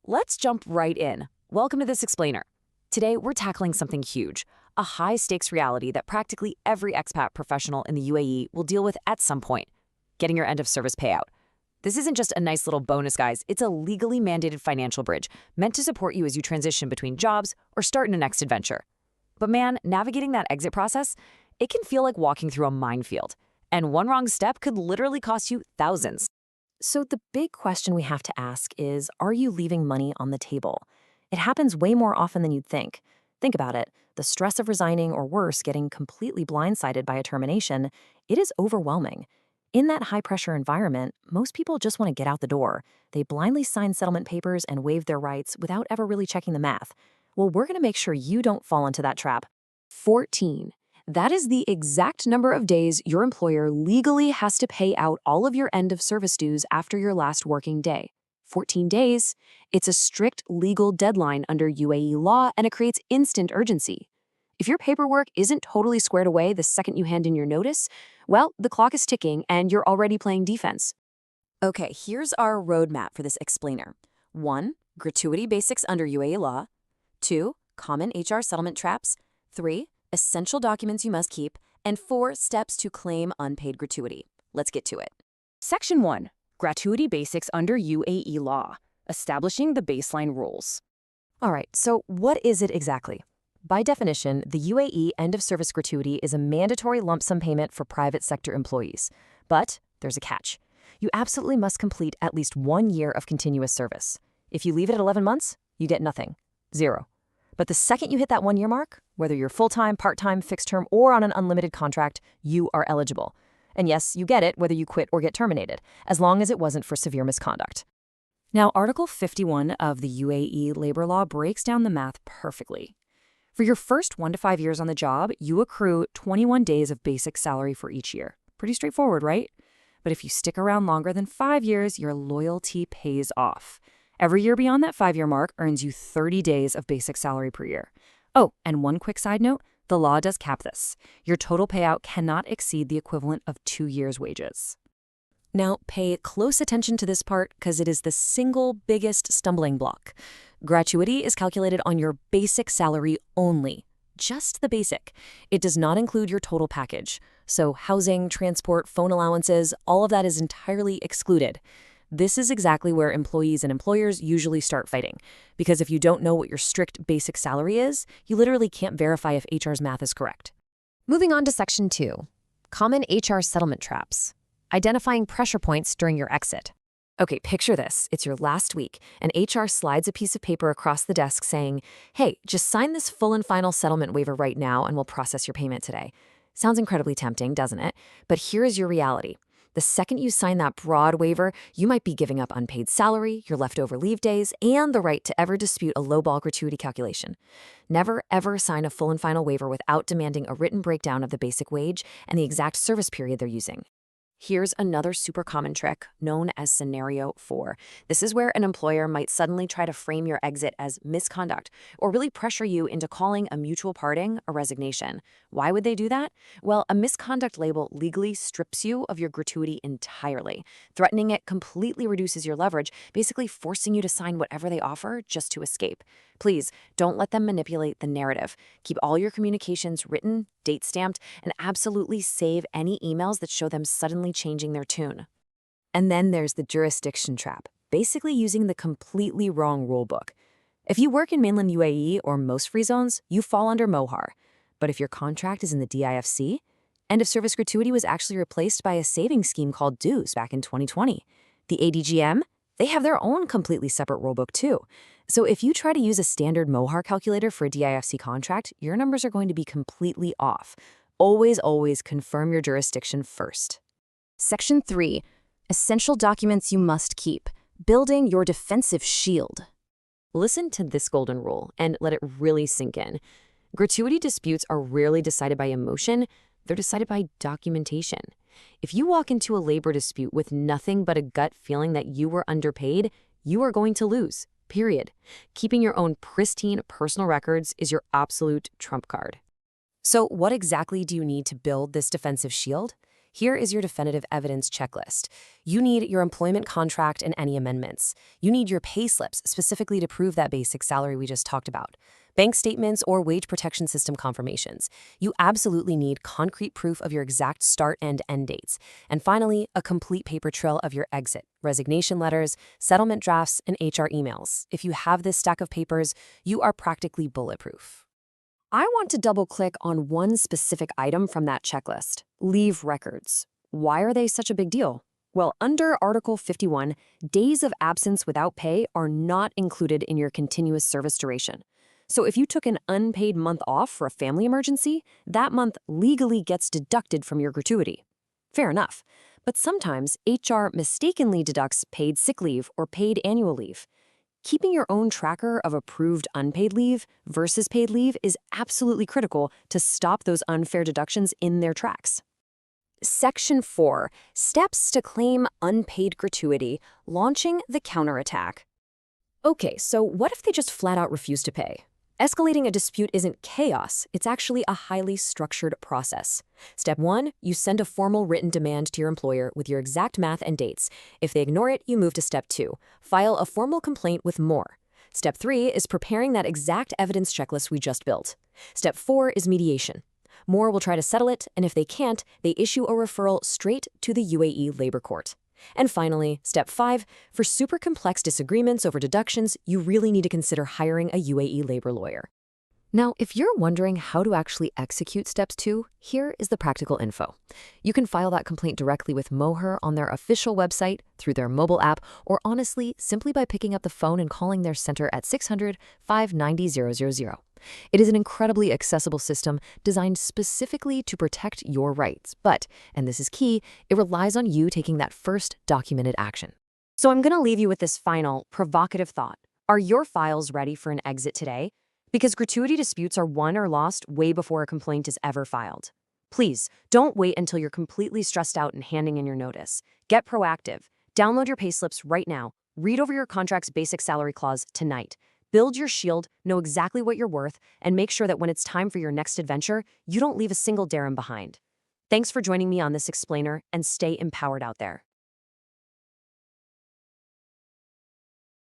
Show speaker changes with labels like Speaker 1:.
Speaker 1: Let's jump right in. Welcome to This Explainer. Today, we're tackling something huge, a high-stakes reality that practically every expat professional in the UAE will deal with at some point, getting your end-of-service payout. This isn't just a nice little bonus, guys. It's a legally mandated financial bridge meant to support you as you transition between jobs or start in a next adventure. But man, navigating that exit process, it can feel like walking through a minefield. And one wrong step could literally cost you thousands.
Speaker 2: So the big question we have to ask is, are you leaving money on the table? It happens way more often than you'd think. Think about it. The stress of resigning, or worse, getting completely blindsided by a termination, it is overwhelming. In that high-pressure environment, most people just want to get out the door. They blindly sign settlement papers and waive their rights without ever really checking the math. Well, we're going to make sure you don't fall into that trap.
Speaker 1: 14. That is the exact number of days your employer legally has to pay out all of your end-of-service dues after your last working day. 14 days. It's a strict legal deadline under UAE law, and it creates instant urgency. If your paperwork isn't totally squared away the second you hand in your notice, well, the clock is ticking and you're already playing defense. Okay, here's our roadmap for this explainer. 1. Gratuity basics under UAE law. 2. Common HR settlement traps. 3. Essential documents you must keep. And 4. Steps to claim unpaid gratuity. Let's get to it. Section 1. Gratuity basics under UAE law. Establishing the baseline rules.
Speaker 2: All right, so what is it exactly? By definition, the UAE end-of-service gratuity is a mandatory lump sum payment for private sector employees. But there's a catch. You absolutely must complete at least 1 year of continuous service. If you leave it at 11 months, you get nothing. Zero. But the second you hit that 1 year mark, whether you're full-time, part-time, fixed-term, or on an unlimited contract, you are eligible. And yes, you get it whether you quit or get terminated, as long as it wasn't for severe misconduct. Now, Article 51 of the UAE Labor Law breaks down the math perfectly. For your first 1 to 5 years on the job, you accrue 21 days of basic salary for each year. Pretty straightforward, right? But if you stick around longer than 5 years, your loyalty pays off. Every year beyond that 5-year mark earns you 30 days of basic salary per year. Oh, and one quick side note, the law does cap this. Your total payout cannot exceed the equivalent of 2 years' wages. Now, pay close attention to this part because it is the single biggest stumbling block. Gratuity is calculated on your basic salary only, just the basic. It does not include your total package. So housing, transport, phone allowances, all of that is entirely excluded. This is exactly where employees and employers usually start fighting, because if you don't know what your strict basic salary is, you literally can't verify if HR's math is correct.
Speaker 3: Moving on to Section 2, Common HR Settlement Traps, identifying pressure points during your exit.
Speaker 2: Okay, picture this. It's your last week, and HR slides a piece of paper across the desk saying, hey, just sign this full and final settlement waiver right now and we'll process your payment today. Sounds incredibly tempting, doesn't it? But here is your reality. The second you sign that broad waiver, you might be giving up unpaid salary, your leftover leave days, and the right to ever dispute a lowball gratuity calculation. Never, ever sign a full and final waiver without demanding a written breakdown of the basic wage and the exact service period they're using. Here's another super common trick known as Scenario 4. This is where an employer might suddenly try to frame your exit as misconduct or really pressure you into calling a mutual parting a resignation. Why would they do that? Well, a misconduct label legally strips you of your gratuity entirely. Threatening it completely reduces your leverage, basically forcing you to sign whatever they offer just to escape. Please, don't let them manipulate the narrative. Keep all your communications written, date-stamped, and absolutely save any emails that show them suddenly changing their tune. And then there's the jurisdiction trap, basically using the completely wrong rulebook. If you work in mainland UAE or most free zones, you fall under MOHAR. But if your contract is in the DIFC, end-of-service gratuity was actually replaced by a savings scheme called dues back in 2020. The ADGM, they have their own completely separate rulebook too. So if you try to use a standard MOHAR calculator for a DIFC contract, your numbers are going to be completely off. Always, always confirm your jurisdiction first.
Speaker 3: Section 3, Essential Documents You Must Keep, Building Your Defensive Shield.
Speaker 2: Listen to this golden rule and let it really sink in. Gratuity disputes are rarely decided by emotion, they're decided by documentation. If you walk into a labor dispute with nothing but a gut feeling that you were underpaid, you are going to lose. Period. Keeping your own pristine personal records is your absolute trump card. So what exactly do you need to build this defensive shield? Here is your definitive evidence checklist. You need your employment contract and any amendments. You need your pay slips, specifically to prove that basic salary we just talked about. Bank statements or wage protection system confirmations. You absolutely need concrete proof of your exact start and end dates. And finally, a complete paper trail of your exit, resignation letters, settlement drafts, and HR emails. If you have this stack of papers, you are practically bulletproof.
Speaker 1: I want to double-click on one specific item from that checklist: leave records. Why are they such a big deal? Well, under Article 51, days of absence without pay are not included in your continuous service duration. So if you took an unpaid month off for a family emergency, that month legally gets deducted from your gratuity. Fair enough. But sometimes HR mistakenly deducts paid sick leave or paid annual leave. Keeping your own tracker of approved unpaid leave versus paid leave is absolutely critical to stop those unfair deductions in their tracks.
Speaker 3: Section 4. Steps to claim unpaid gratuity, launching the counterattack.
Speaker 2: Okay, so what if they just flat out refuse to pay? Escalating a dispute isn't chaos, it's actually a highly structured process. Step 1, you send a formal written demand to your employer with your exact math and dates. If they ignore it, you move to Step 2, file a formal complaint with more. Step 3 is preparing that exact evidence checklist we just built. Step 4 is mediation. More will try to settle it, and if they can't, they issue a referral straight to the UAE Labor Court. And finally, Step 5, for super complex disagreements over deductions, you really need to consider hiring a UAE labor lawyer. Now, if you're wondering how to actually execute Steps 2, here is the practical info. You can file that complaint directly with Moher on their official website, through their mobile app, or honestly, simply by picking up the phone and calling their center at 600-590-000. It is an incredibly accessible system designed specifically to protect your rights, but, and this is key, it relies on you taking that first documented action.
Speaker 1: So I'm going to leave you with this final, provocative thought. Are your files ready for an exit today? Because gratuity disputes are won or lost way before a complaint is ever filed. Please, don't wait until you're completely stressed out and handing in your notice. Get proactive. Download your payslips right now. Read over your contract's basic salary clause tonight. Build your shield, know exactly what you're worth, and make sure that when it's time for your next adventure, you don't leave a single dirham behind. Thanks for joining me on this explainer, and stay empowered out there.